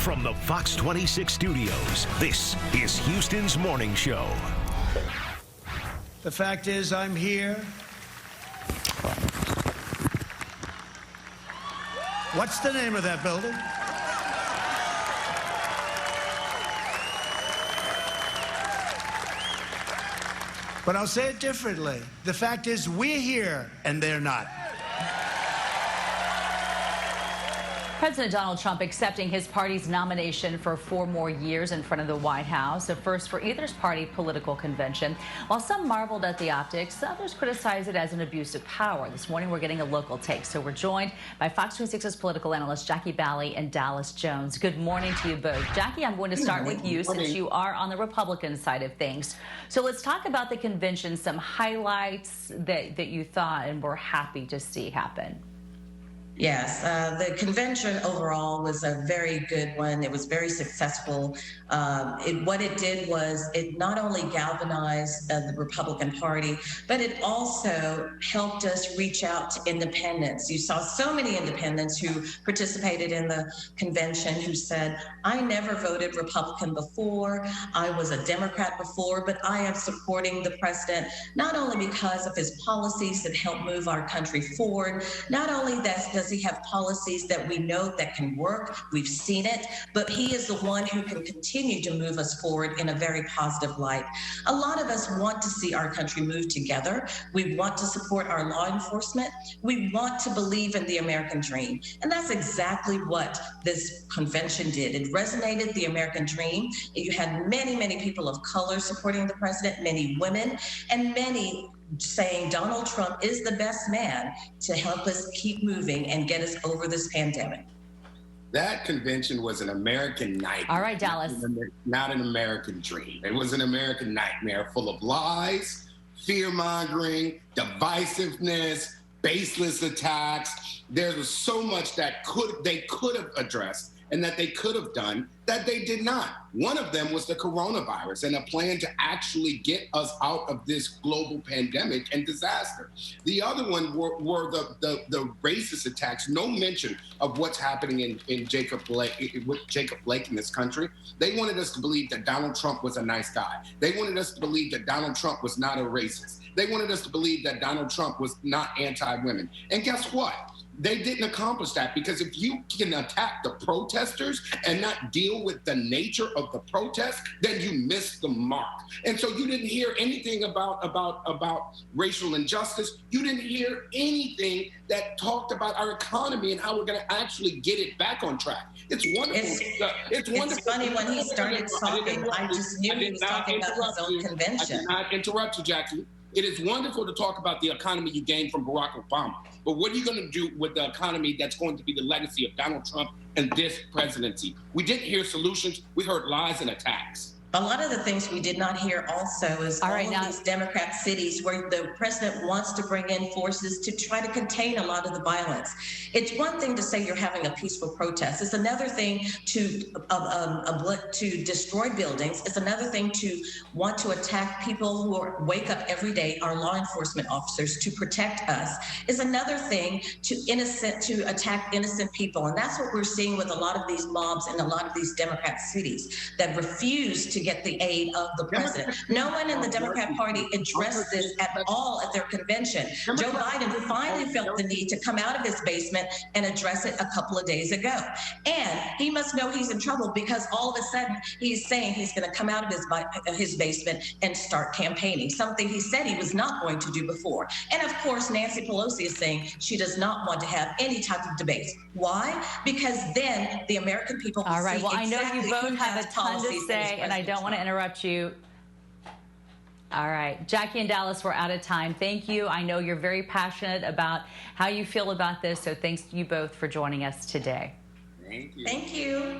From the Fox 26 studios, this is Houston's Morning Show. The fact is, I'm here. What's the name of that building? But I'll say it differently. The fact is, we're here, and they're not. President Donald Trump accepting his party's nomination for 4 more years in front of the White House, a first for either party political convention. While some marveled at the optics, others criticized it as an abuse of power. This morning, we're getting a local take. So we're joined by Fox 26's political analyst Jackie Bally and Dallas Jones. Good morning to you both. Jackie, I'm going to start with you since you are on the Republican side of things. So let's talk about the convention, some highlights that you thought and were happy to see happen. Yes, the convention overall was a very good one. It was very successful. What it did was it not only galvanized the Republican Party, but it also helped us reach out to independents. You saw so many independents who participated in the convention who said, I never voted Republican before, I was a Democrat before, but I am supporting the president, not only because of his policies that help move our country forward, not only does he have policies that we know that can work, we've seen it, but he is the one who can continue to move us forward in a very positive light. A lot of us want to see our country move together. We want to support our law enforcement. We want to believe in the American dream. And that's exactly what this convention did. It resonated the American dream. You had many, many people of color supporting the president, many women, and many saying Donald Trump is the best man to help us keep moving and get us over this pandemic. That convention was an American nightmare. All right, Dallas. Not an American dream. It was an American nightmare full of lies, fear-mongering, divisiveness, baseless attacks. There was so much that they could have addressed and that they could have done that they did not. One of them was the coronavirus and a plan to actually get us out of this global pandemic and disaster. The other one were the racist attacks. No mention of what's happening in Jacob Blake, with Jacob Blake in this country. They wanted us to believe that Donald Trump was a nice guy. They wanted us to believe that Donald Trump was not a racist. They wanted us to believe that Donald Trump was not anti-women. And guess what? They didn't accomplish that, because if you can attack the protesters and not deal with the nature of the protest, then you miss the mark. And so you didn't hear anything about racial injustice. You didn't hear anything that talked about our economy and how we're going to actually get it back on track. It's wonderful. It's wonderful. It's funny when he started talking, I just knew he was talking about his own convention. I did not interrupt you, Jackie. It is wonderful to talk about the economy you gained from Barack Obama. But what are you going to do with the economy that's going to be the legacy of Donald Trump and this presidency? We didn't hear solutions. We heard lies and attacks. A lot of the things we did not hear also is all of these Democrat cities where the president wants to bring in forces to try to contain a lot of the violence. It's one thing to say you're having a peaceful protest. It's another thing to destroy buildings. It's another thing to want to attack people who wake up every day, our law enforcement officers, to protect us. It's another thing to attack innocent people. And that's what we're seeing with a lot of these mobs in a lot of these Democrat cities that refuse to get the aid of the president. No one in the Democrat Party addressed this at all at their convention. Joe Biden finally felt the need to come out of his basement and address it a couple of days ago. And he must know he's in trouble, because all of a sudden he's saying he's going to come out of his basement and start campaigning, something he said he was not going to do before. And of course, Nancy Pelosi is saying she does not want to have any type of debates. Why? Because then the American people will see well, exactly I know you both have a ton to say, and I don't want to interrupt you. All right, Jackie and Dallas, we're out of time. Thank you. I know you're very passionate about how you feel about this, so thanks to you both for joining us today. Thank you. Thank you.